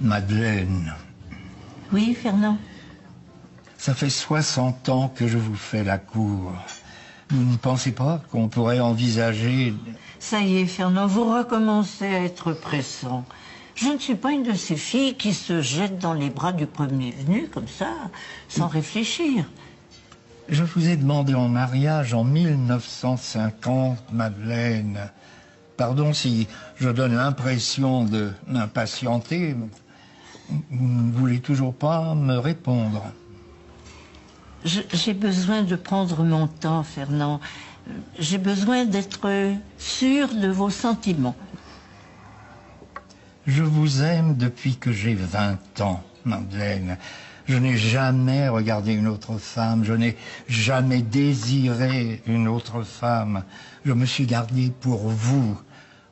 Madeleine, Oui, Fernand? ça fait 60 ans que je vous fais la cour. Vous ne pensez pas qu'on pourrait envisager... Ça y est, Fernand, vous recommencez à être pressant. Je ne suis pas une de ces filles qui se jettent dans les bras du premier venu, comme ça, sans réfléchir. Je vous ai demandé en mariage en 1950, Madeleine. Pardon si je donne l'impression de m'impatienter. Vous ne voulez toujours pas me répondre. J'ai besoin de prendre mon temps, Fernand. J'ai besoin d'être sûr de vos sentiments. Je vous aime depuis que j'ai 20 ans, Madeleine. Je n'ai jamais regardé une autre femme, je n'ai jamais désiré une autre femme. Je me suis gardé pour vous,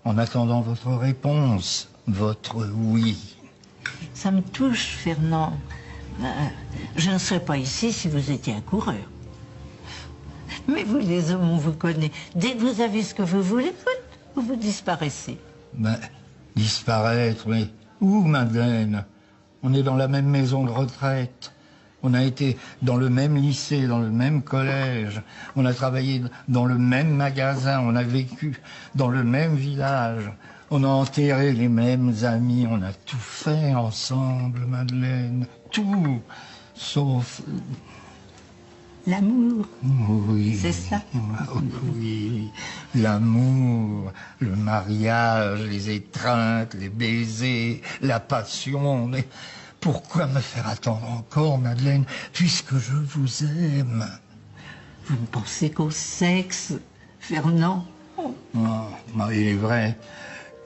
en attendant votre réponse, votre oui. Ça me touche, Fernand. Je ne serais pas ici si vous étiez un coureur. Mais vous, les hommes, on vous connaît. Dès que vous avez ce que vous voulez, vous disparaissez. Ben, disparaître, mais où, Madeleine? On est dans la même maison de retraite. On a été dans le même lycée, dans le même collège. On a travaillé dans le même magasin. On a vécu dans le même village. On a enterré les mêmes amis. On a tout fait ensemble, Madeleine. Tout, sauf... L'amour. Oui. C'est ça? Oui. L'amour, le mariage, les étreintes, les baisers, la passion. Mais pourquoi me faire attendre encore, Madeleine, puisque je vous aime? Vous ne pensez qu'au sexe, Fernand? Il est vrai,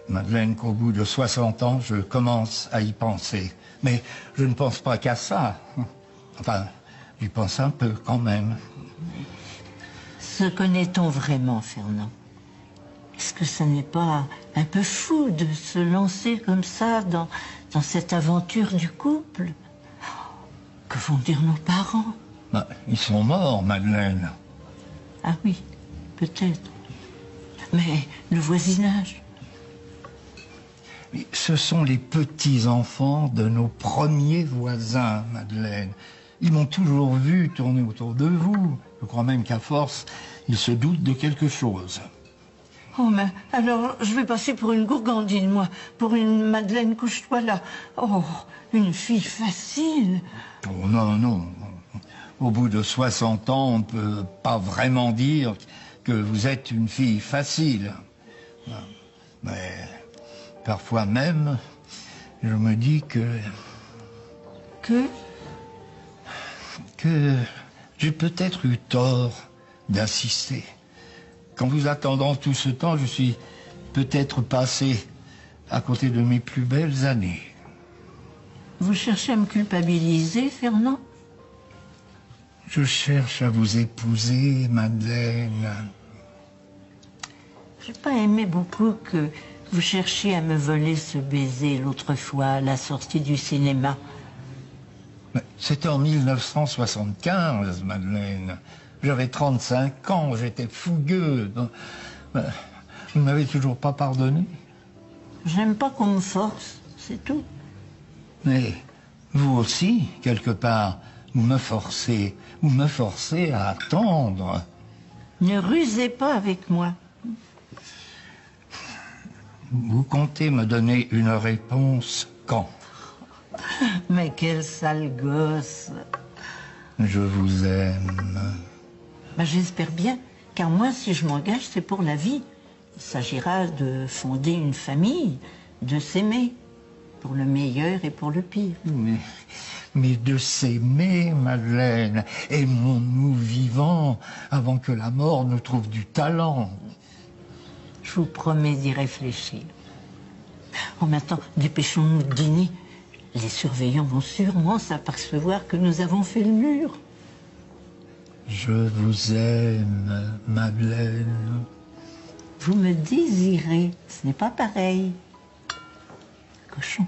Madeleine, qu'au bout de 60 ans, je commence à y penser. Mais je ne pense pas qu'à ça. Enfin... j'y pense un peu, quand même. Se connaît-on vraiment, Fernand? Est-ce que ça n'est pas un peu fou de se lancer comme ça dans cette aventure du couple? Que vont dire nos parents? Ils sont morts, Madeleine. Ah oui, peut-être. Mais le voisinage? Ce sont les petits-enfants de nos premiers voisins, Madeleine. Ils m'ont toujours vu tourner autour de vous. Je crois même qu'à force, ils se doutent de quelque chose. Oh, mais alors, je vais passer pour une gourgandine, moi. Pour une Madeleine, couche-toi là. Oh, une fille facile. Oh non, non. Au bout de 60 ans, on ne peut pas vraiment dire que vous êtes une fille facile. Mais parfois même, je me dis que j'ai peut-être eu tort d'insister. Qu'en vous attendant tout ce temps, je suis peut-être passé à côté de mes plus belles années. Vous cherchez à me culpabiliser, Fernand? Je cherche à vous épouser, Madeleine. J'ai pas aimé beaucoup que vous cherchiez à me voler ce baiser l'autre fois à la sortie du cinéma. C'était en 1975, Madeleine. J'avais 35 ans, j'étais fougueux. Vous ne m'avez toujours pas pardonné? J'aime pas qu'on me force, c'est tout. Mais vous aussi, quelque part, vous me forcez à attendre. Ne rusez pas avec moi. Vous comptez me donner une réponse quand? Mais quel sale gosse. Je vous aime. J'espère bien, car moi, si je m'engage, c'est pour la vie. Il s'agira de fonder une famille, de s'aimer, pour le meilleur et pour le pire. Mais de s'aimer, Madeleine, aimons-nous vivants avant que la mort nous trouve du talent. Je vous promets d'y réfléchir. Oh, maintenant, dépêchons-nous de dîner. Les surveillants vont sûrement s'apercevoir que nous avons fait le mur. Je vous aime, Madeleine. Vous me désirez, ce n'est pas pareil. Cochon.